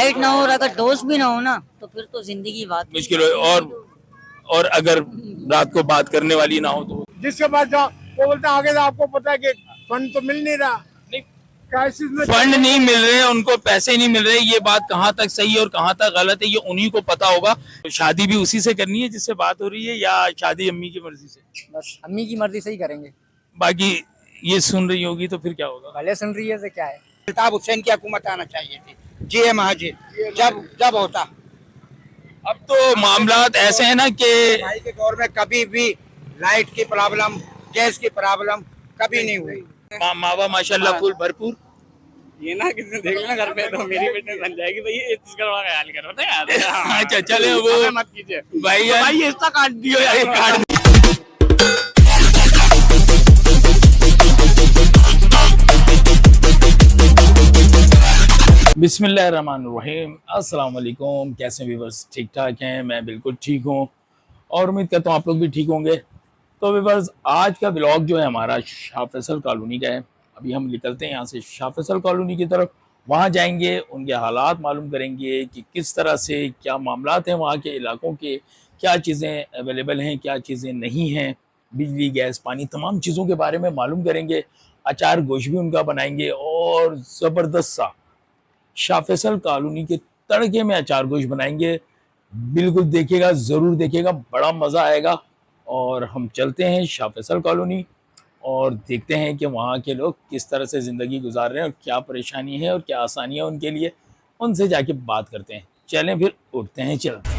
Light ना हो और अगर दोस्त भी ना हो ना तो फिर तो जिंदगी बात मुश्किल हो। और अगर रात को बात करने वाली ना हो तो जिसके पास जाओ वो बोलता है आगे तो आपको पता है कि फंड तो मिल नहीं रहा, क्राइसिस में फंड नहीं मिल रहे, उनको पैसे नहीं मिल रहे। ये बात कहाँ तक सही है और कहाँ तक गलत है ये उन्हीं को पता होगा। शादी भी उसी से करनी है जिससे बात हो रही है, या शादी अम्मी की मर्जी से? बस अम्मी की मर्जी से ही करेंगे। बाकी ये सुन रही होगी तो फिर क्या होगा? भले सुन रही है तो क्या है। अल्ताफ हुसैन की हुकूमत आना चाहिए थी, जे महाजिर जब होता। अब तो मामलात ऐसे हैं ना कि भाई के दौर में कभी भी लाइट की प्रॉब्लम, गैस की प्रॉब्लम कभी नहीं हुई। मावा माशाल्लाह फुल भरपूर। ये ना किसी देख लेना घर पे तो मेरी फिटनेस बन जाएगी। भाई ये इसका बड़ा ख्याल करो ना यार। अच्छा चले वो मत कीजिए भाई यार, भाई इसका काट दियो यार, काट दियो। बिस्मिल्लाहिर्रहमानिर्रहीम, अस्सलाम वालेकुम। कैसे व्यूअर्स, ठीक ठाक हैं? मैं बिल्कुल ठीक हूँ और उम्मीद करता हूँ आप लोग भी ठीक होंगे। तो व्यूअर्स, आज का व्लॉग जो है हमारा शाह फैसल कॉलोनी का है। अभी हम निकलते हैं यहाँ से शाह फैसल कॉलोनी की तरफ। वहाँ जाएंगे, उनके हालात मालूम करेंगे कि किस तरह से क्या मामलात हैं वहाँ के इलाकों के, क्या चीज़ें अवेलेबल हैं, क्या चीज़ें नहीं हैं, बिजली गैस पानी तमाम चीज़ों के बारे में मालूम करेंगे। अचार गोश्त भी उनका बनाएंगे और ज़बरदस्त सा शाह फैसल कॉलोनी के तड़के में अचार गोश्त बनाएंगे। बिल्कुल देखिएगा, ज़रूर देखिएगा, बड़ा मज़ा आएगा। और हम चलते हैं शाह फैसल कॉलोनी और देखते हैं कि वहाँ के लोग किस तरह से ज़िंदगी गुजार रहे हैं और क्या परेशानी है और क्या आसानियाँ उनके लिए। उनसे जाके बात करते हैं। चलें फिर, उठते हैं, चलते हैं।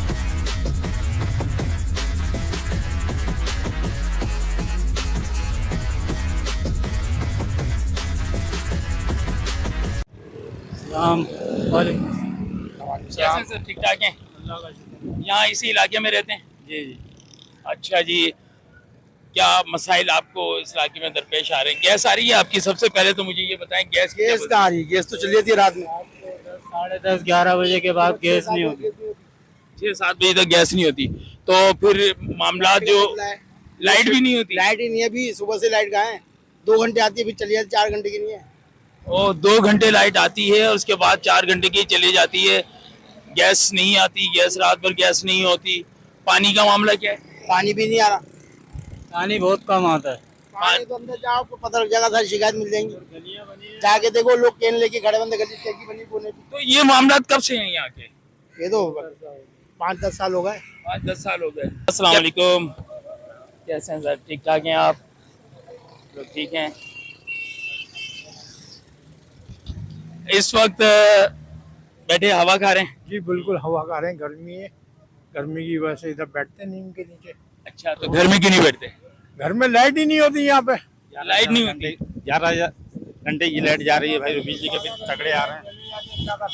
कैसे सर, ठीक ठाक हैं? यहाँ इसी इलाके में रहते हैं? जी जी। अच्छा जी, क्या मसाइल आपको इस इलाके में दरपेश आ रहे हैं? गैस आ रही है आपकी? सबसे पहले तो मुझे ये बताएं, गैस कहाँ आ रही? गैस तो चली जाती है रात में 10:30-11 बजे के बाद गैस नहीं होती। 6-7 बजे तक गैस नहीं होती, तो फिर मामला जो लाइट भी नहीं होती? लाइट ही नहीं है। अभी सुबह से लाइट कहाँ है? 2 घंटे आती है, फिर चली जाती, 4 घंटे की नहीं है। और 2 घंटे लाइट आती है और उसके बाद 4 घंटे की चली जाती है। गैस नहीं आती, गैस रात भर गैस नहीं होती। पानी का मामला क्या है? पानी भी नहीं आ रहा। पानी बहुत कम आता है। पानी तो अंदर जाओ तो पता लग जाएगा, सारी शिकायत मिल जाएंगी। जाके देखो, लोग केन लेके खड़े बंद गली टैंकी बनी कोने पे। तो ये मामला कब से हैं यहाँ के? ये तो 5-10 साल हो गए। 5-10 साल हो गए। अस्सलाम वालेकुम, कैसे हैं सर, ठीक ठाक हैं आप लोग? ठीक हैं। इस वक्त बैठे हवा खा रहे हैं? जी बिल्कुल हवा खा रहे हैं। गर्मी है, गर्मी की वजह से इधर बैठते नहीं इनके नीचे। अच्छा, तो घर में क्यों नहीं बैठते? घर में लाइट ही नहीं होती यहाँ पे। लाइट नहीं होती? 11 घंटे की लाइट जा रही है भाई, बिजली के बिल तगड़े आ रहे हैं। क्या कह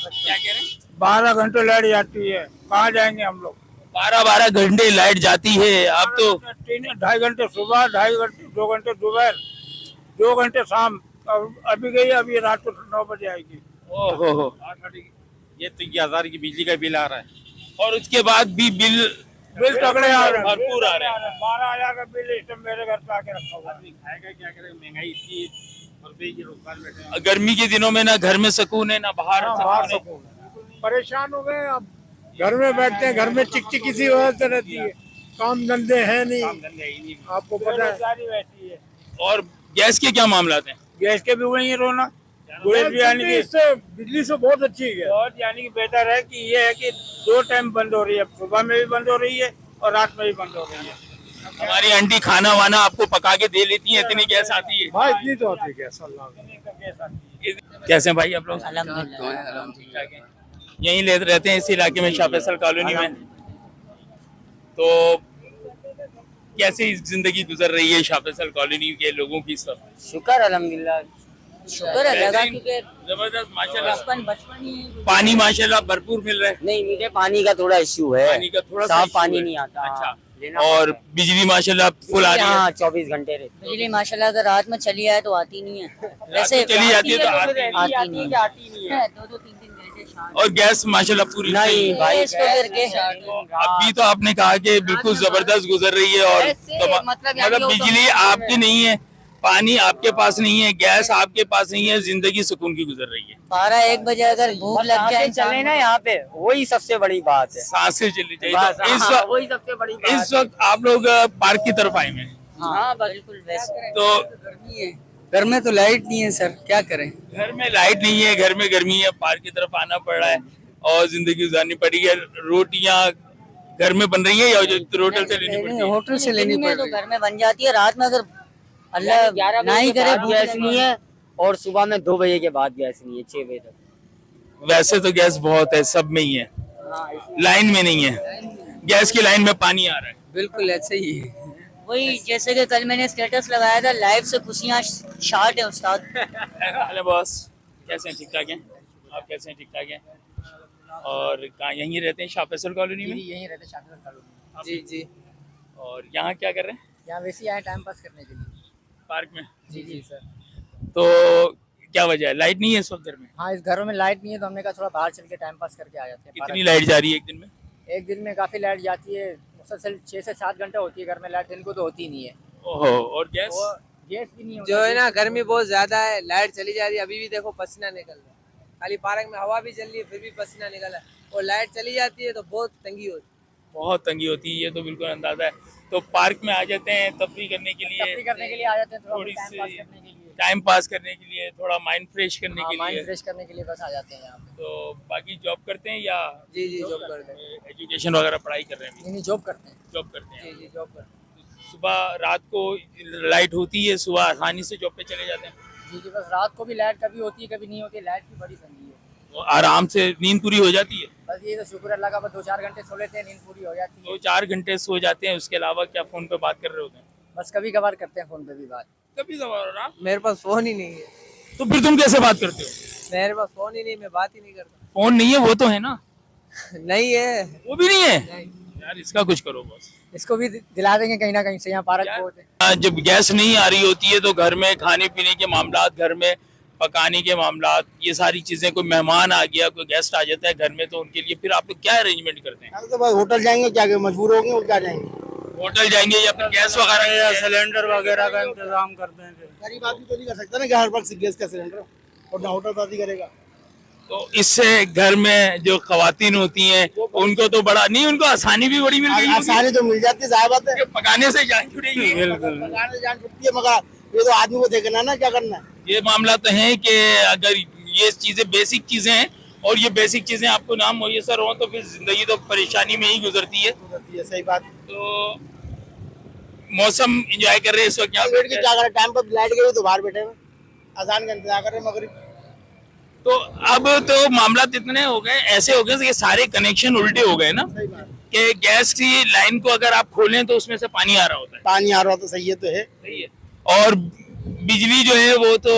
रहे हैं? 12 घंटे लाइट जाती है, कहाँ जाएंगे हम लोग? 12 घंटे लाइट जाती है। अब तो 2.5 घंटे सुबह, 2.5 घंटे, 2 घंटे दोपहर, 2 घंटे शाम। अभी गई, अभी रात को 9 बजे आएगी। ओहो, ये तो 11,000 की बिजली का बिल आ रहा है और उसके बाद भी बिल तगड़े आ रहे हैं, भरपूर आ रहे हैं। 12,000 का बिल इस टाइम मेरे घर पे आके रखा हुआ है। खाएगा क्या करेगा, महंगाई इतनी रुपये की रोजगार बैठे हैं। गर्मी के दिनों में ना घर में सुकून है ना बाहर बाहर सुकून है। सकून है। परेशान हो गए अब, घर में बैठते हैं, घर में चिकचिक इसी वजह से रहती है, काम धंधे है नहीं, आपको पता है। और गैस के क्या मामला हैं? गैस के भी वही है रोना। इससे बिजली से बहुत अच्छी है, बहुत यानी कि बेहतर है कि ये है कि 2 टाइम बंद हो रही है, सुबह में भी बंद हो रही है और रात में भी बंद हो रही है। हमारी आंटी खाना वाना आपको पका के दे लेती है, इतनी गैस आती है? हाँ इतनी तो आती है गैस, अल्लाह। कैसे हैं भाई आप लोग? अल्हम्दुलिल्लाह। ठीक ठाक हैं। यहीं रहते हैं इस इलाके में, शाह फैसल कॉलोनी में। तो कैसी जिंदगी गुजर रही है शाह फैसल कॉलोनी के लोगों की? सब शुक्र अल्हम्दुलिल्लाह, शुक्र है लगा क्योंकि जबरदस्त माशाल्लाह। बचपन ही पानी माशाल्लाह भरपूर मिल रहा है। नहीं मीठे पानी का थोड़ा इश्यू है, पानी का थोड़ा सा साफ issue पानी है। नहीं आता। अच्छा, लेना और पड़ता है। बिजली माशाल्लाह फुल आ रही है? हाँ 24 घंटे रहती बिजली माशाल्लाह अगर रात में चली आए तो आती नहीं है। वैसे चली जाती है तो आती आती नहीं है। आती नहीं है। 2-3 घंटे शाम और गैस माशाल्लाह पूरी नहीं भाई, इसको करके अभी तो आपने कहा कि बिल्कुल जबरदस्त गुजर रही है और ऐसे मतलब यानी मतलब वो तो बिजली आपकी नहीं है पानी आपके पास नहीं है, गैस आपके पास नहीं है, जिंदगी सुकून की गुजर रही है। 12-1 बजे अगर भूख लग जाए सांसें चले ना यहाँ पे, वही सबसे बड़ी बात है। सांसें चलनी चाहिए। बस, तो इस हाँ, वक्त वही सबसे बड़ी बात इस वक्त आप लोग पार्क की तरफ आए हुए हैं, हाँ बिल्कुल वैसे तो गर्मी है, घर में तो लाइट नहीं है सर, क्या करें। घर में लाइट नहीं है, घर में गर्मी है, पार्क की तरफ आना पड़ रहा है और जिंदगी गुजारनी पड़ी है। रोटियां घर में बन रही है या जो होटल से लेनी पड़ती है? होटल से लेनी दिन में पड़ तो रही है। घर में बन जाती है, रात में अगर अल्लाह 11 ना बजे ही के करे बाद भूख गैस लगे। नहीं है, और सुबह में 2 बजे के बाद गैस नहीं है, 6 बजे तक। वैसे तो गैस बहुत है, सब में ही है, लाइन में नहीं है। गैस की लाइन में पानी आ रहा है। बिल्कुल ऐसे ही है। वही जैसे कि कल मैंने स्टेटस लगाया था, लाइव से खुशियाँ शार्ट है उस्ताद। हेलो बॉस, कैसे हैं? ठीक ठाक हैं आप? कैसे हैं? ठीक ठाक हैं? और कहाँ यहीं रहते हैं शाह कॉलोनी में? यहीं रहते शाहपुर कॉलोनी। जी जी, और यहाँ क्या कर रहे हैं? यहाँ वैसे ही आए टाइम पास करने के लिए। पार्क में? जी जी सर। तो क्या वजह है, लाइट नहीं है इस वक्त घर में? हाँ, इस घरों में लाइट नहीं है तो हमने कहा थोड़ा बाहर चल के टाइम पास करके आ जाते हैं। कितनी लाइट जा रही है एक दिन में? एक दिन में काफी लाइट जाती है, मुसलसल 6 से 7 घंटे होती है घर में लाइट, दिन को तो होती नहीं है। ओहो, और गैस? वो गैस भी नहीं जो है ना, गर्मी बहुत ज्यादा है, लाइट चली जा रही है। अभी भी देखो पसीना निकल रहा है, खाली पार्क में हवा भी चल रही है फिर भी पसीना निकल रहा है, और लाइट चली जाती है तो बहुत तंगी होती है। बहुत तंगी होती है, ये तो बिल्कुल अंदाजा है। तो पार्क में आ जाते हैं तफरी करने के लिए, तफरी करने के लिए आ जाते हैं, थोड़ा थोड़ी टाइम सी पास करने के लिए। टाइम पास करने के लिए, थोड़ा माइंड फ्रेश करने के माइंड लिए। फ्रेश करने के लिए बस आ जाते हैं यहाँ पे। तो बाकी जॉब करते हैं या जी जी, जॉब करते हैं। एजुकेशन वगैरह पढ़ाई कर रहे हैं? नहीं जॉब करते हैं। जॉब करते हैं। जी जी, जॉब करते हैं। सुबह रात को लाइट होती है, सुबह आसानी से जॉब पे चले जाते हैं? जी जी, बस रात को भी लाइट कभी होती है कभी नहीं होती है, लाइट की बड़ी तंगी है। तो आराम से नींद पूरी हो जाती है? बस ये तो शुक्र अल्लाह का, बस 2-4 घंटे सो लेते हैं, नींद पूरी हो जाती है। 2-4 घंटे सो जाते हैं, उसके अलावा क्या फोन पे बात कर रहे होते हैं? बस कभी कभार करते हैं फोन पे भी बात। कभी कभार। मेरे पास फोन ही नहीं है, तो फिर तुम कैसे बात करते हो? मेरे पास फोन ही नहीं, मैं बात ही नहीं करता। फोन नहीं है वो तो है ना? नहीं है। वो भी नहीं है यार, इसका कुछ करो बस। इसको भी दिला देंगे कहीं ना कहीं से, यहाँ पार्क बहुत है। जब गैस नहीं आ रही होती है तो घर में खाने पीने के मामलात, घर में पकाने के मामलात, ये सारी चीजें, कोई मेहमान आ गया, कोई गेस्ट आ जाता है घर में, तो उनके लिए फिर आप लोग क्या अरेंजमेंट करते हैं? तो बस होटल जाएंगे, क्या मजबूर हो गए और क्या जाएंगे। होटल जाएंगे या फिर गैस वगैरह या सिलेंडर वगैरह का इंतजाम करते हैं। गरीब आदमी तो नहीं कर सकता ना कि हर वक्त गैस का सिलेंडर, और ना होटल शादी करेगा। तो इससे घर में जो खवातीन होती हैं उनको तो बड़ा नहीं, उनको आसानी भी बड़ी मिल गई होगी। आसानी तो मिल जाती है, जाहिर बात है। पकाने से जान छुड़ेगी। पकाने से जान छुटती है, मगर ये तो आदमी को देखना ना क्या करना है। ये मामला तो है कि अगर ये चीजें बेसिक चीजें हैं और ये बेसिक चीजें आपको ना मुयसर हो तो फिर जिंदगी तो परेशानी में ही गुजरती है। सही बात। तो मौसम एंजॉय कर रहे हैं इस वक्त यहाँ बैठ के क्या करें, टाइम पर लाइट गई तो बाहर बैठे हैं, अजान का इंतजार कर रहे हैं मगरिब। तो अब तो मामला इतने हो गए, ऐसे हो गए कि सारे कनेक्शन उल्टे हो गए ना, कि गैस की लाइन को अगर आप खोलें तो उसमें से पानी आ रहा होता है। पानी आ रहा तो सही है, तो है सही है। और बिजली जो है वो तो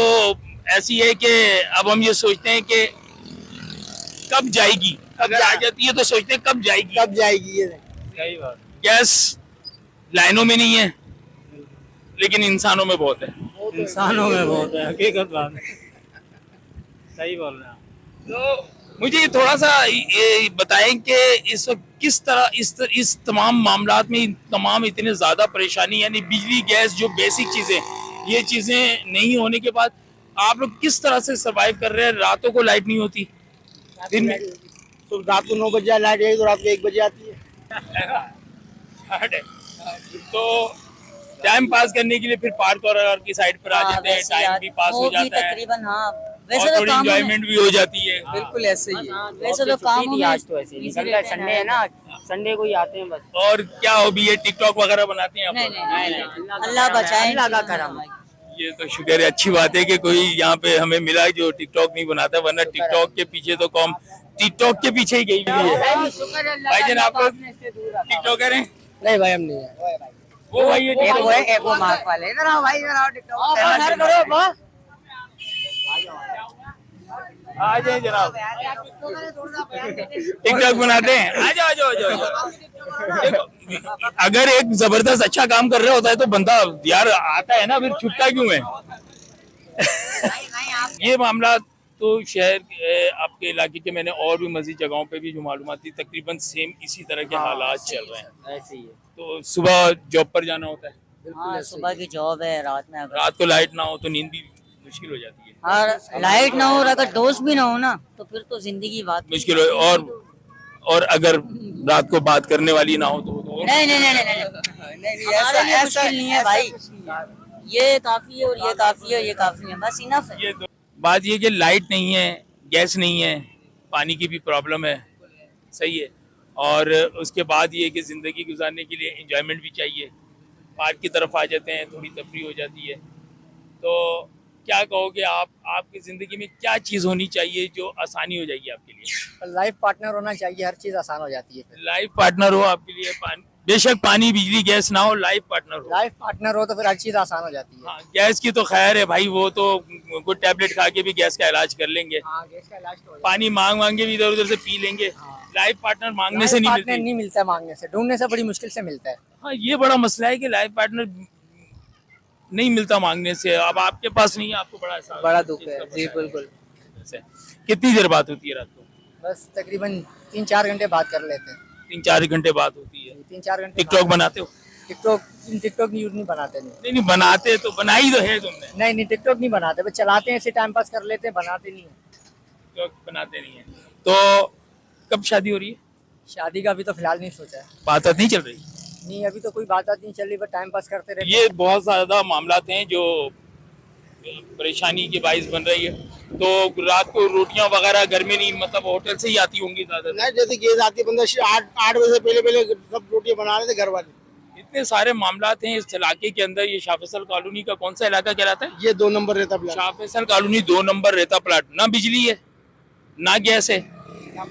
ऐसी है कि अब हम ये सोचते हैं कि कब जाएगी, अगर आ जाती है तो सोचते हैं कब जाएगी। कब जाएगी ये। सही बात। गैस लाइनों में नहीं है लेकिन इंसानों में बहुत है। इंसानों में बहुत है, हकीकत बात है। सही बोल रहे हैं आप। तो मुझे थोड़ा सा ये बताएं कि इस वक्त किस तरह इस तमाम मामलात में तमाम इतने ज्यादा परेशानी, यानी बिजली गैस जो बेसिक चीजें, ये चीजें नहीं होने के बाद आप लोग किस तरह से सरवाइव कर रहे हैं? रातों को लाइट नहीं होती, दिन में तो रात को 9 बजे लाइट आई तो रात को 1 बजे आती है। तो टाइम पास करने के लिए फिर पार्क और की साइड पर आ जाते हैं, टाइम भी पास हो जाता है तकरीबन। हाँ और वैसे तो थोड़ी काम एंजॉयमेंट भी हो जाती है। बिल्कुल ऐसे ही है। वैसे तो काम थी आज तो ऐसे ही निकल रहा है, संडे है ना, संडे को ही आते हैं बस। और क्या हॉबी है, टिकटॉक वगैरह बनाते हैं आप नहीं लोग? नहीं नहीं, अल्लाह बचाए। अल्लाह का करम। ये तो शुक्र है, अच्छी बात है कि कोई यहाँ पे हमें मिला जो टिकटॉक नहीं बनाता, वरना टिकटॉक के पीछे तो कौम टिकटॉक के पीछे ही गई हुई है। भाई जान आप लोग टिकटॉकर हैं? नहीं भाई, हम नहीं है। वो भाई ये एक वो है, एक वो मार्क वाले। इधर आओ भाई, इधर आओ टिकटॉक। आ जाए जनाब, टिकटॉक बनाते हैं, आ जाओ आ जाओ आ जाओ। देखो, अगर एक जबरदस्त अच्छा काम कर रहा होता है तो बंदा यार आता है ना, फिर छुट्टा क्यों है? ये मामला तो शहर आपके इलाके के, मैंने और भी मजीद जगहों पे भी जो मालूमात थी, तकरीबन सेम इसी तरह के हालात चल रहे हैं। ऐसे ही है। तो सुबह जॉब पर जाना होता है, हाँ, सुबह की जॉब है, रात में अगर रात को लाइट ना हो तो नींद भी मुश्किल हो जाती है, और लाइट ना हो और अगर दोस्त भी ना हो ना तो फिर तो जिंदगी बात मुश्किल हो। और अगर रात को बात करने वाली ना हो तो वो तो और नहीं नहीं नहीं नहीं नहीं हमारे लिए मुश्किल नहीं है भाई, ये काफी है और ये काफी है, ये काफी है, बस इनफ है। ये तो बात ये कि लाइट नहीं है, गैस नहीं है, पानी की भी प्रॉब्लम है, सही है। और उसके बाद ये कि ज़िंदगी गुजारने के लिए एंजॉयमेंट भी चाहिए, पार्क की तरफ आ जाते हैं, थोड़ी तफरी हो जाती है। तो क्या कहोगे आप, आपकी ज़िंदगी में क्या चीज़ होनी चाहिए जो आसानी हो जाएगी आपके लिए? लाइफ पार्टनर होना चाहिए, हर चीज आसान हो जाती है फिर। लाइफ पार्टनर हो आपके लिए, बेशक पानी बिजली गैस ना हो, लाइफ पार्टनर हो। लाइफ पार्टनर हो तो फिर हर चीज आसान हो जाती है। हाँ, गैस की तो खैर है भाई, वो तो कोई टैबलेट खा के भी गैस का इलाज कर लेंगे, हाँ, गैस का इलाज तो हो पानी मांग मांग के भी इधर उधर से पी लेंगे। लाइफ पार्टनर मांगने से नहीं पार्टनर मिलती। नहीं मिलता है, मांगने से, ढूंढने से बड़ी मुश्किल से मिलता है। हाँ, ये बड़ा मसला है कि लाइफ पार्टनर नहीं मिलता मांगने से। अब आपके पास नहीं है, आपको बड़ा एहसास बड़ा है दुख इस है चीज़ का, जी, पता है। बिल्कुल। ऐसे। कितनी देर बात होती है रात को? बस तकरीबन 3-4 घंटे बात कर लेते हैं। 3-4 घंटे बात होती है। 3-4 घंटे। टिकटॉक बनाते हो? टिकटॉक यूज नहीं बनाते, नहीं नहीं बनाते तो बनाई तो है तुमने, नहीं टिकटॉक नहीं बनाते, बस चलाते हैं, ऐसे टाइम पास कर लेते हैं, बनाते नहीं है। टिकटॉक बनाते नहीं है। तो कब शादी हो रही है? शादी का अभी तो फिलहाल नहीं सोचा है। बात नहीं चल रही? नहीं, अभी तो कोई बात नहीं चल रही, बस टाइम पास करते रहते। ये बहुत ज्यादा मामलात हैं जो परेशानी के बाइस बन रही है। तो रात को रोटियां वगैरह घर में नहीं, मतलब होटल से ही आती होंगी ज्यादा? नहीं, जैसे गैस आती है 8 बजे से पहले सब रोटियां बना रहे थे घर वाले। इतने सारे मामलात हैं इस इलाके के अंदर। ये शाह फैसल कॉलोनी का कौन सा इलाका कहलाता है? ये 2 नंबर रहता plot. Shah Faisal colony 2 number रहता प्लाट। ना बिजली है, ना गैस है,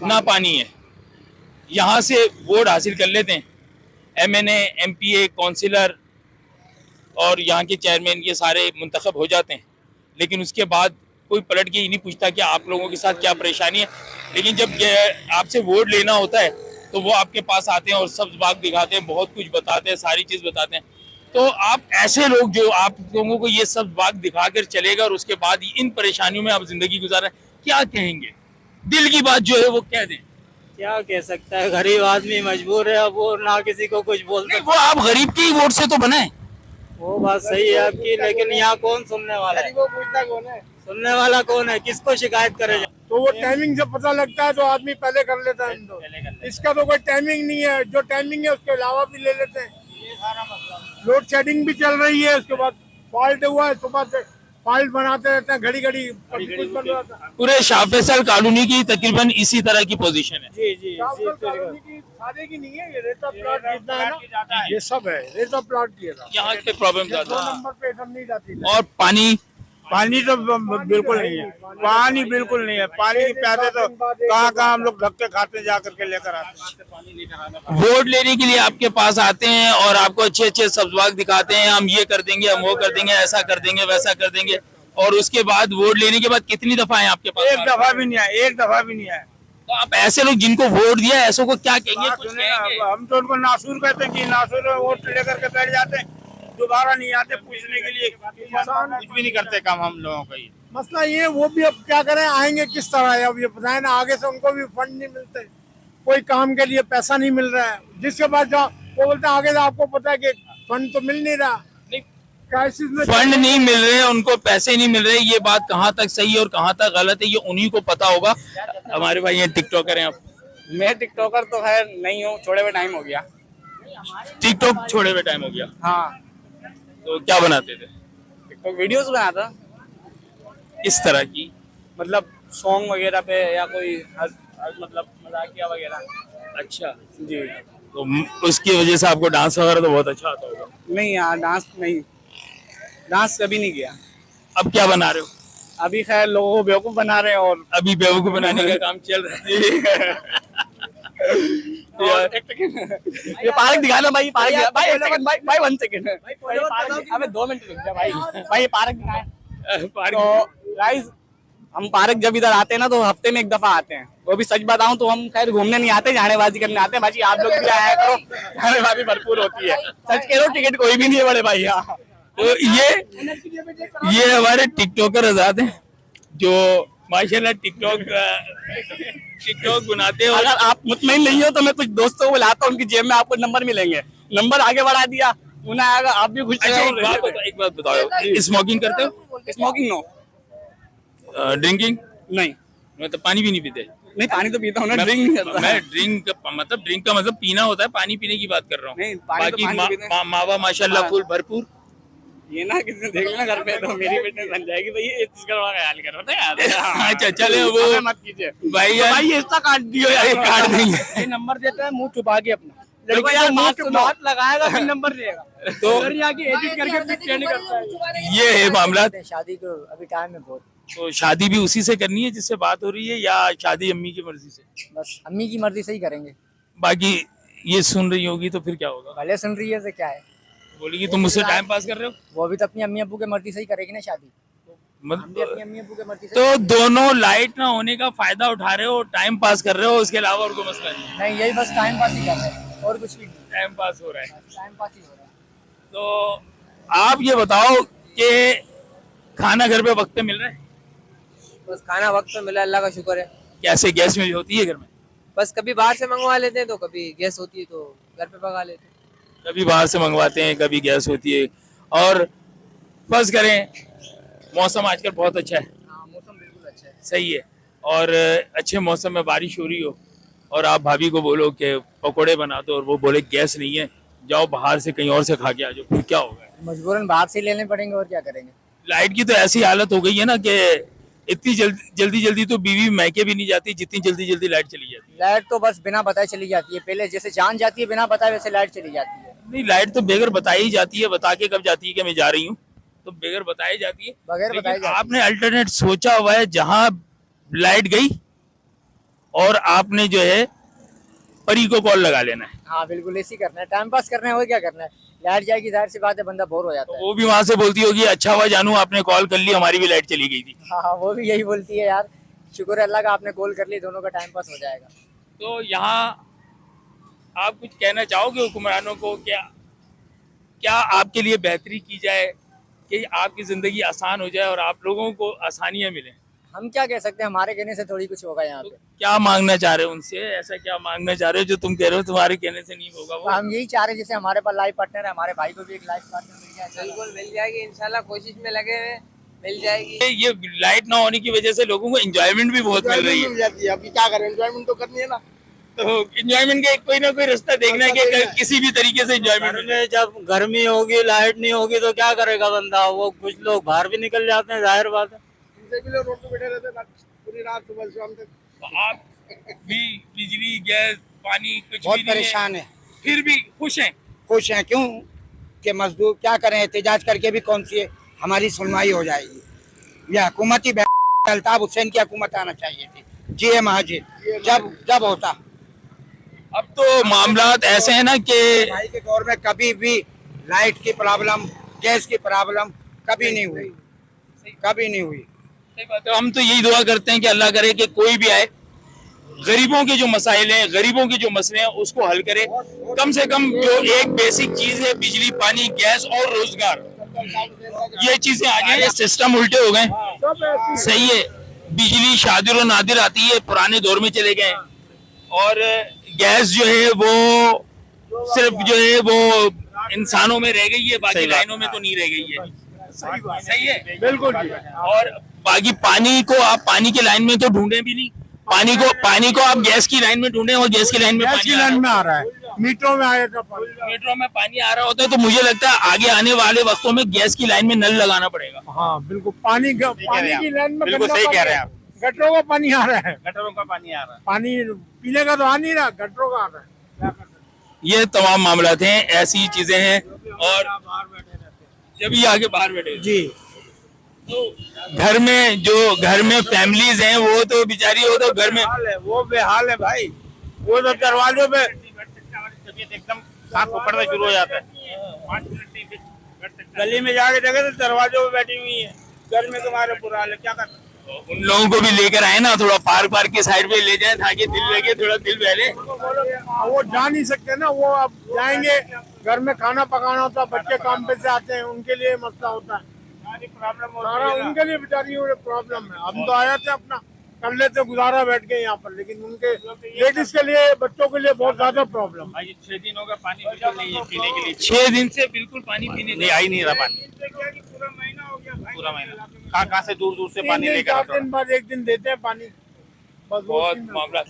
ना पानी है। यहाँ से वोट हासिल कर लेते हैं, MNA, MPA, काउंसिलर और यहाँ के चेयरमैन, ये सारे मुंतखब हो जाते हैं, लेकिन उसके बाद कोई पलट के ही नहीं पूछता कि आप लोगों के साथ क्या परेशानी है। लेकिन जब आपसे वोट लेना होता है तो वो आपके पास आते हैं और सब्ज बाग दिखाते हैं, बहुत कुछ बताते हैं, सारी चीज़ बताते हैं। तो आप ऐसे लोग जो आप लोगों को ये सब्ज बाग दिखाकर चलेगा और उसके बाद इन परेशानियों में आप जिंदगी गुजार रहे हैं, क्या कहेंगे? दिल की बात जो है वो कह दें। क्या कह सकता है, गरीब आदमी मजबूर है, अब वो ना किसी को कुछ बोल नहीं, वो आप गरीब के ही वोट से तो बनाए। वो बात सही है आपकी, लेकिन यहाँ कौन सुनने वाला है? पूछता कौन है? सुनने वाला कौन है? किसको शिकायत करे? तो वो टाइमिंग जब पता लगता है तो आदमी पहले कर लेता है। इसका तो कोई टाइमिंग नहीं है, जो टाइमिंग है उसके अलावा भी ले लेते हैं। लोड शेडिंग भी चल रही है, उसके बाद फॉल्ट हुआ है, सुबह से फॉल्ट बनाते रहते हैं, घड़ी घड़ी कुछ बन रहा था। पूरे शाह फैसल कॉलोनी की तकरीबन इसी तरह की पोजीशन है। जी जी सादे की नहीं है, ये रेता प्लॉट जितना है ना, ये सब है रेता प्लॉट की है। यहाँ के प्रॉब्लम 2 ज्यादा। नंबर पे सब नहीं जाती। और पानी पानी तो बिल्कुल नहीं है, पानी बिल्कुल नहीं है। पानी की प्यादे तो कहाँ कहाँ हम लोग धक्के खाते जा करके लेकर आते हैं। वोट लेने के लिए आपके पास आते हैं और आपको अच्छे अच्छे सब्जबाग दिखाते हैं, हम ये कर देंगे, हम वो कर देंगे, ऐसा कर देंगे, वैसा कर देंगे, और उसके बाद वोट लेने के बाद कितनी दफा है आपके पास? एक दफा भी नहीं आया, एक दफा भी नहीं आया। तो आप ऐसे लोग जिनको वोट दिया ऐसो को क्या कहेंगे? कुछ सुने, कहेंगे? हम तो उनको नासूर कहते हैं कि नासूर वोट लेकर के बैठ जाते हैं, दोबारा नहीं आते पूछने के लिए, कुछ भी नहीं करते काम हम लोगों का। ये मसला ये, वो भी अब क्या करें, आएंगे किस तरह है? अब ये बताए ना, आगे से उनको भी फंड नहीं मिलते, कोई काम के लिए पैसा नहीं मिल रहा है। जिसके पास जाओ वो बोलते हैं आगे से आपको पता है कि फंड तो मिल नहीं रहा। क्राइसिस में फंड नहीं मिल रहे, उनको पैसे नहीं मिल रहे, ये बात कहाँ तक सही है और कहाँ तक गलत है ये उन्हीं को पता होगा। हमारे भाई ये टिकटॉकर हैं आप? मैं टिकटॉकर तो खैर नहीं हूँ, छोड़े हुए टाइम हो गया। टिकटॉक छोड़े हुए टाइम हो गया? हाँ, तो क्या बनाते थे? टिकटॉक वीडियोस बनाता, इस तरह की? मतलब सॉन्ग वगैरह पे या कोई मतलब मजाकिया वगैरह। अच्छा जी। तो उसकी वजह से आपको डांस वगैरह तो बहुत अच्छा आता होगा? नहीं यार, डांस नहीं, डांस कभी नहीं किया। अब क्या बना रहे हो? अभी खैर लोगों को बेवकूफ बना रहे हैं और अभी बेवकूफ बनाने का काम चल रहा है। और एक सेकंड, ये पार्क दिखाना भाई, पार्क दिखा भाई, एक सेकंड भाई, भाई 1 सेकंड भाई, अबे 2 मिनट रुक जा भाई, भाई ये पार्क दिखाए। तो गाइस, हम पार्क जब इधर आते हैं ना तो हफ्ते में 1 दफा आते हैं, वो भी सच बताऊं तो हम खैर घूमने नहीं आते, जानेबाजी करने आते हैं। भाई आप लोग भी आया करो, जानेबाजी भरपूर होती है। सच कह रहा हूं, टिकट कोई भी नहीं है बड़े भाई यहाँ। तो ये हमारे टिकटॉकर आजाद हैं जो माशाल्लाह टिकटॉक बनाते हैं। अगर आप मुतमईन नहीं हो तो मैं कुछ दोस्तों को बुलाता हूँ, उनकी जेब में आपको नंबर मिलेंगे, नंबर आगे बढ़ा दिया, उन्हें आएगा, आप भी खुश अच्छा एक बात बताओ, स्मोकिंग करते हो? Smoking no, drinking? नहीं मतलब पानी भी नहीं पीते? नहीं, पानी तो पीता हूँ ना, ड्रिंक नहीं करता। मैं ड्रिंक का मतलब पीना होता है, पानी पीने की बात कर रहा हूँ। नहीं, पानी तो बाकी पानी पीते हैं। मावा माशाल्लाह हाँ। फुल भरपूर। ये ना किसी देख लेना घर पे तो मेरी फिटनेस बन जाएगी, तो ये इस चीज का बड़ा ख्याल करो ना यार। अच्छा चले वो हमें मत कीजिए भाई यार, भाई, इसका काट दियो यार, काट देंगे। ये नंबर देता है मुंह छुपा के अपना, देखो यार, बात लगाएगा फिर नंबर देगा, तो अगर यहाँ की एडिट करके फिर ट्रेंड करता है। ये है मामला। शादी तो अभी टाइम है बहुत, तो शादी भी उसी से करनी है जिससे बात हो रही है, या शादी अम्मी की मर्जी से? बस अम्मी की मर्जी से ही करेंगे। बाकी ये सुन रही होगी तो फिर क्या होगा? भले सुन रही है तो क्या है, बोलेगी तुम मुझसे टाइम पास कर रहे हो। वो भी तो अपनी अम्मी अब्बू के मर्जी से ही करेगी ना शादी, हम भी अपनी मत, अम्मी अब्बू के मर्जी से। तो दोनों लाइट ना होने का फायदा उठा रहे हो, टाइम पास कर रहे हो, उसके अलावा और कोई मसला नहीं? नहीं, यही बस टाइम पास ही कर रहे हैं और कुछ भी नहीं, टाइम पास हो रहा है। टाइम पास ही हो रहा है। तो आप ये बताओ कि खाना घर पे वक्त पे मिल रहा है? बस खाना वक्त पे मिला, अल्लाह का शुक्र है। कैसे गैस में होती है घर में? बस कभी बाहर से मंगवा लेते हैं, तो कभी गैस होती है तो घर पे पका लेते हैं। कभी बाहर से मंगवाते हैं, कभी गैस होती है। और फर्ज करें मौसम आजकल बहुत अच्छा है, हाँ, मौसम बिल्कुल अच्छा है। सही है, और अच्छे मौसम में बारिश हो रही हो और आप भाभी को बोलो कि पकोड़े बना दो और वो बोले गैस नहीं है, जाओ बाहर से कहीं और से खा के आ जाओ, फिर क्या होगा? मजबूरन बाहर से लेने पड़ेंगे और क्या करेंगे। लाइट की तो ऐसी हालत हो गई है ना कि इतनी जल्दी तो बीवी मैके भी नहीं जाती जितनी जल्दी लाइट चली जाती है। लाइट तो बस बिना बताए चली जाती है, पहले जैसे जान जाती है बिना बताए, वैसे लाइट चली जाती है। नहीं, लाइट तो बगैर बताई ही जाती है, बता के कब जाती है कि मैं जा रही हूँ, तो बगैर बताई जाती है। बगैर लेकिन बताई जाती है। आपने अल्टरनेट सोचा हुआ है, जहां लाइट गई और आपने जो है परी को कॉल लगा लेना है, हाँ बिल्कुल, ऐसी करना है, टाइम पास करना है और क्या करना है। लाइट जाएगी, जाहिर सी बात है, बंदा बोर हो जाता है। वो भी वहां से बोलती होगी अच्छा हुआ जानू आपने कॉल कर ली, हमारी भी लाइट चली गई थी। हाँ, वो भी यही बोलती है, यार शुक्र है अल्लाह का आपने कॉल कर ली, दोनों का टाइम पास हो जाएगा। तो यहाँ आप कुछ कहना चाहोगे हुक्मरानों को? क्या आपके लिए बेहतरी की जाए कि आपकी जिंदगी आसान हो जाए और आप लोगों को आसानियां मिलें? हम क्या कह सकते हैं, हमारे कहने से थोड़ी कुछ होगा यहाँ तो पे। क्या मांगना चाह रहे हो उनसे? ऐसा क्या मांगना चाह रहे हो जो तुम कह रहे हो तुम्हारे कहने से नहीं होगा? वो हम यही चाह रहे हैं, जैसे हमारे पास लाइफ पार्टनर है, हमारे भाई को भी एक लाइफ पार्टनर मिल जाए। बिल्कुल मिल जाएगी, इंशाल्लाह कोशिश में लगे हुए हैं, मिल जाएगी। ये लाइट ना होने की वजह से लोगों को एंजॉयमेंट भी बहुत मिल रही है। जाती है, अभी क्या करें, एंजॉयमेंट तो करनी है ना। तो एंजॉयमेंट का कोई ना कोई रास्ता देखना है कि किसी भी तरीके से एंजॉयमेंट। जब गर्मी होगी, लाइट नहीं होगी तो क्या करेगा बंदा, वो कुछ लोग बाहर भी निकल जाते हैं, जाहिर बात है। इनसे भी लोग रोड पे बैठे रहते हैं पूरी रात, सुबह शाम तक। आप भी बिजली गैस पानी कुछ बहुत भी नहीं है, परेशान है, फिर भी खुश हैं? खुश हैं। क्यों कि मजदूर क्या करें, एहतजाज करके भी कौन सी हमारी सुनवाई हो जाएगी। यह हुकूमती अल्ताफ हुसैन की हुकूमत आना चाहिए थी, जीए महाजिर जब होता। अब तो मामलात ऐसे हैं ना कि भाई के दौर में कभी भी लाइट की प्रॉब्लम, गैस की प्रॉब्लम कभी नहीं हुई, कभी नहीं हुई। सही बात है। हम तो यही दुआ करते हैं कि अल्लाह करे कि कोई भी आए, गरीबों के जो मसाइल हैं, गरीबों के जो मसले हैं उसको हल करे। कम से कम जो एक बेसिक चीज है, बिजली पानी गैस और रोजगार, ये चीजें आ जाए। सिस्टम उल्टे हो गए, सही है। बिजली शादिर और नादिर आती है, पुराने दौर में चले गए, और गैस जो है वो सिर्फ जो है वो इंसानों में रह गई है, बाकी लाइनों में तो नहीं रह गई है। सही है, बिल्कुल। और बाकी पानी को आप पानी की लाइन में तो ढूंढे भी नहीं, पानी को आप गैस की लाइन में ढूंढे, और गैस की लाइन में गैस की लाइन में आ रहा है, मीटरों में आएगा पानी। मेट्रो में पानी आ रहा होता है, तो मुझे लगता है आगे आने वाले वक्तों में गैस की लाइन में नल लगाना पड़ेगा। हाँ बिल्कुल, पानी की लाइन में बिल्कुल सही कह रहे हैं आप। गटरों का पानी आ रहा है, गटरों का पानी आ रहा है, पानी पीने का तो आ नहीं रहा, गटरों का आ रहा है। ये तमाम मामलात हैं, ऐसी चीजें हैं। और जब ये आगे बाहर बैठे जी, तो घर में फैमिलीज हैं, वो तो बेचारी, वो तो घर में वो बेहाल है भाई। वो तो दरवाजों पे एकदम सांस पकड़ना शुरू हो जाता है। गली में जाके देखे तो दरवाजों पे बैठी हुई है, घर में तुम्हारे बुरा हाल है, क्या करना। उन लोगों को भी लेकर आए ना, थोड़ा पार्क के साइड पे ले जाए ताकि दिल लगे, थोड़ा दिल बहले। वो जा नहीं सकते ना, वो अब जाएंगे, घर में खाना पकाना होता है, बच्चे काम पे से आते हैं, उनके लिए मसला होता है, प्रॉब्लम सारा उनके लिए बेचारी प्रॉब्लम है। हम तो आए थे अपना कर लेते गुजारा बैठ के यहाँ पर, लेकिन उनके लेडीज के लिए, बच्चों के लिए बहुत ज्यादा प्रॉब्लम। भाई 6 दिन होगा पानी बिल्कुल नहीं है पीने के लिए, 6 दिन से बिल्कुल पानी पीने नहीं आ ही नहीं रहा पानी। पूरा महीना हो गया भाई, पूरा महीना कहाँ से दूर दूर से पानी लेकर 4 दिन बाद 1 दिन देते हैं पानी, बस बहुत मामला।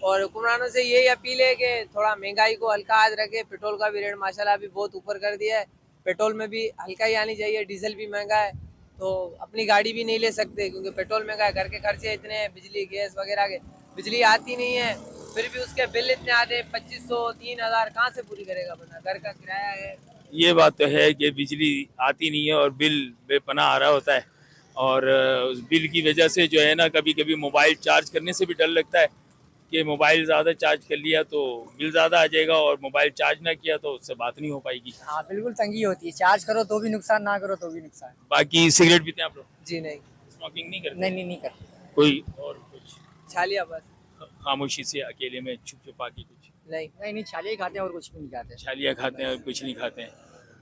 और हुक्मरानों से यही अपील है कि थोड़ा महंगाई को हल्का हाथ रखे। पेट्रोल का भी रेट माशाल्लाह अभी बहुत ऊपर कर दिया है, पेट्रोल में भी हल्का ही आनी चाहिए। डीजल भी महंगा है तो अपनी गाड़ी भी नहीं ले सकते क्योंकि पेट्रोल महंगा है, घर के खर्चे इतने हैं, बिजली गैस वगैरह के, बिजली आती नहीं है, फिर भी उसके बिल इतने आते हैं 2500 3000, कहाँ से पूरी करेगा बंदा, घर का किराया है। ये बात तो है कि बिजली आती नहीं है और बिल बेपनाह आ रहा होता है, और उस बिल की वजह से जो है ना कभी कभी मोबाइल चार्ज करने से भी डर लगता है कि मोबाइल ज़्यादा चार्ज कर लिया तो बिल ज़्यादा आ जाएगा, और मोबाइल चार्ज ना किया तो उससे बात नहीं हो पाएगी। हाँ बिल्कुल तंगी होती है, चार्ज करो तो भी नुकसान, ना करो तो भी नुकसान। बाकी सिगरेट पीते हैं आप लोग? जी नहीं, स्मोकिंग नहीं करते? नहीं करते। कोई और कुछ छालिया बस। खामोशी से अकेले में छुप छुपा के कुछ? नहीं छालिया खाते हैं और कुछ भी नहीं खाते। छालिया खाते हैं और कुछ नहीं खाते हैं।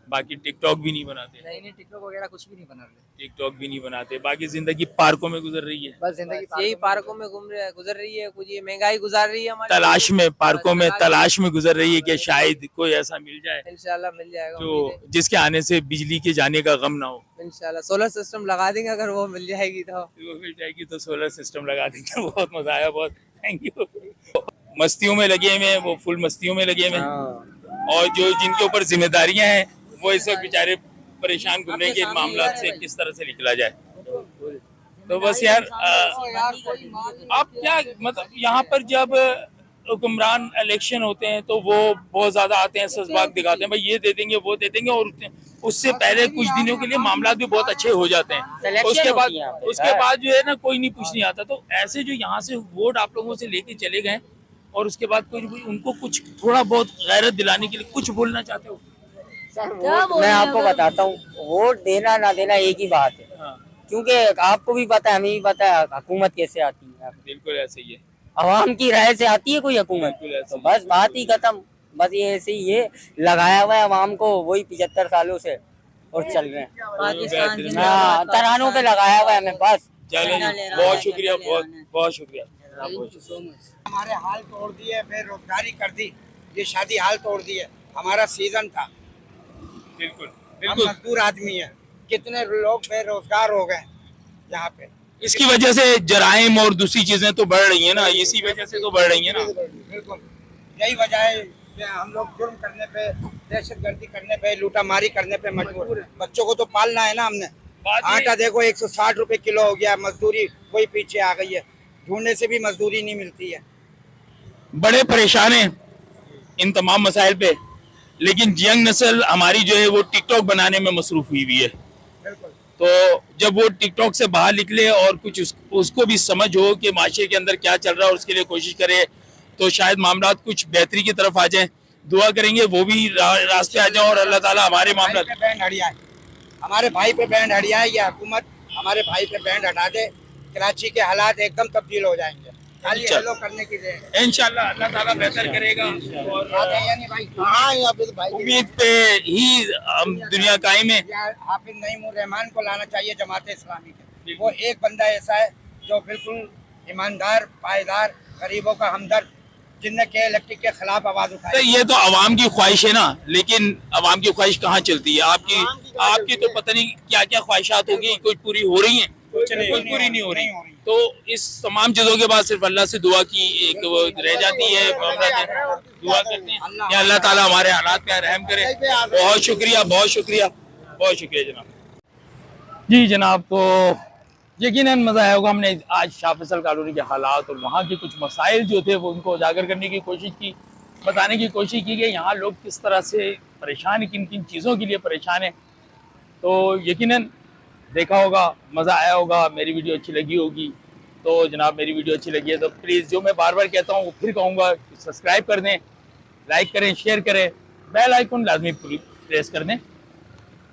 बाकी टिकटॉक भी नहीं बनाते? नहीं टिकटॉक वगैरह कुछ भी नहीं बना रहे। टिकटॉक भी नहीं बनाते। बाकी जिंदगी पार्कों में गुजर रही है, बस जिंदगी यही पार्कों में गुजर रही है, कुछ ये महंगाई गुजार रही है हमारी, तलाश में, पार्कों में तलाश में गुजर रही है कि शायद कोई ऐसा मिल जाए इंशाल्लाह मिल जाएगा जो जिसके आने से बिजली के जाने का गम ना हो। इंशाल्लाह सोलर सिस्टम लगा देंगे अगर वो मिल जाएगी तो। वो मिल जाएगी तो सोलर सिस्टम लगा देंगे। बहुत मजा आया, बहुत थैंक यू। मस्तियों में लगे हुए हैं वो, फुल मस्तियों में लगे हुए हैं, और जो जिनके ऊपर जिम्मेदारियां हैं वो इस वक्त बेचारे परेशान घूम रहे हैं कि इन मामला से किस तरह से निकला जाए। तो बस यार आप क्या मतलब यहाँ पर जब हुक्मरान इलेक्शन होते हैं तो वो बहुत ज्यादा आते हैं, सजबाग दिखाते हैं, भाई ये दे देंगे वो दे देंगे, और उससे पहले कुछ दिनों के लिए मामला भी बहुत अच्छे हो जाते हैं। उसके बाद जो है ना कोई नहीं पूछ नहीं आता। तो ऐसे जो यहाँ से वोट आप लोगों से लेके चले गए और उसके बाद कोई उनको कुछ थोड़ा बहुत गैरत दिलाने के लिए कुछ बोलना चाहते हो? मैं आपको बताता हूँ, वोट देना ना देना एक ही बात है। हाँ। क्योंकि आपको भी पता है, हमें भी पता है हुकूमत कैसे आती है। बिल्कुल ऐसे ही है, आवाम की राय से आती है कोई हुकूमत, तो बस बात ही खत्म। बस ये ऐसे ही ये लगाया हुआ है आवाम को, वही 75 सालों से और चल रहे हैं। पाकिस्तान हाँ तरानों पे लगाया हुआ है हमें बस। चलें, बहुत शुक्रिया, बहुत बहुत शुक्रिया। हमारे हाल तोड़ दिए, बेरोजगारी कर दी, ये शादी हाल तोड़ दिए। हमारा सीजन था, बिल्कुल हम बिल्कुल। मजदूर आदमी है, कितने लोग बेरोजगार हो गए यहाँ पे। इसकी वजह से जराइम और दूसरी चीजें तो बढ़ रही है ना, इसी वजह से तो बढ़ रही है ना। बिल्कुल यही वजह है कि हम लोग जुर्म करने पे, दहशतगर्दी करने पे, लूटामारी करने पे मजबूर। बच्चों को तो पालना है ना हमने। आटा देखो 160 रुपए किलो हो गया, मजदूरी वही पीछे आ गई है, ढूंढने से भी मजदूरी नहीं मिलती है। बड़े परेशान हैं इन तमाम मसाइल पे, लेकिन यंग नस्ल हमारी जो है वो टिकटॉक बनाने में मसरूफ हुई है। तो जब वो टिकटॉक से बाहर निकले और कुछ उसको भी समझ हो कि माशरे के अंदर क्या चल रहा है और उसके लिए कोशिश करे, तो शायद मामला कुछ बेहतरी की तरफ आ जाए। दुआ करेंगे वो भी रास्ते आ जाए और अल्लाह ताला हमारे मामला पे बैंड हटियाए, हमारे भाई पे बैंड हटियाए। ये हुकूमत हमारे भाई पे बैंड हटा दे, कराची के हालात एकदम तब्दील हो जाएंगे। खाली हेलो करने की देर, इंशाल्लाह अल्लाह ताला बेहतर करेगा। और भाई उम्मीद पे ही हम दुनिया कायम है। हाफिज नईमुर रहमान को लाना चाहिए जमात इस्लामी के। वो एक बंदा ऐसा है जो बिल्कुल ईमानदार, पायदार, गरीबों का हमदर्द, जिनने के इलेक्ट्रिक के खिलाफ आवाज तो उठाई। ये तो आवाम की ख्वाहिश है ना, लेकिन आवाम की ख्वाहिश कहाँ चलती है? आपकी तो पता नहीं क्या क्या ख्वाहिशात होगी, कोई पूरी हो रही है, कुछ पूरी नहीं हो रही। तो इस तमाम चीजों के बाद सिर्फ अल्लाह से दुआ की एक वो रह जाती है। दुआ करते हैं कि अल्लाह ताला हमारे हालात पे रहम करे। बहुत शुक्रिया, बहुत शुक्रिया, बहुत शुक्रिया जनाब। जी जनाब, तो यकीनन मज़ा आया होगा। हमने आज शाह फैसल कॉलोनी के हालात और वहाँ के कुछ मसाइल जो थे वो उनको उजागर करने की कोशिश की, बताने की कोशिश की कि यहाँ लोग किस तरह से परेशान, किन किन चीज़ों के लिए परेशान हैं। तो यकीनन देखा होगा, मज़ा आया होगा, मेरी वीडियो अच्छी लगी होगी। तो जनाब मेरी वीडियो अच्छी लगी है तो प्लीज़, जो मैं बार बार कहता हूँ वो फिर कहूँगा, सब्सक्राइब कर दें, लाइक करें, शेयर करें, बेल आइकन लाजमी प्रेस कर दें,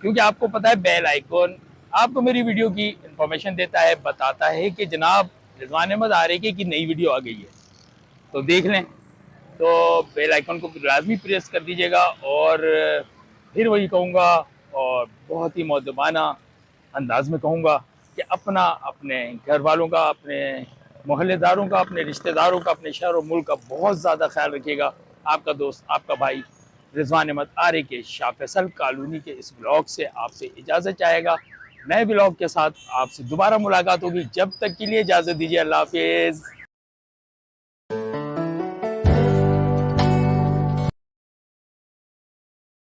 क्योंकि आपको पता है बेल आइकन आपको मेरी वीडियो की इंफॉर्मेशन देता है, बताता है कि जनाब रिजवान अहमद आ रही की नई वीडियो आ गई है, तो देख लें। तो बेल आइकन को लाजमी प्रेस कर दीजिएगा। और फिर वही कहूँगा और बहुत ही मौजूबाना अंदाज में कहूँगा कि अपना, अपने घर वालों का, अपने मोहल्लेदारों का, अपने रिश्तेदारों का, अपने शहर और मुल्क का बहुत ज़्यादा ख्याल रखिएगा। आपका दोस्त, आपका भाई रिजवान अहमद आरे के शाह फैसल कॉलोनी के इस ब्लॉग से आपसे इजाज़त चाहेगा। नए ब्लॉग के साथ आपसे दोबारा मुलाकात होगी। जब तक के लिए इजाज़त दीजिए। अल्लाह हाफिज़।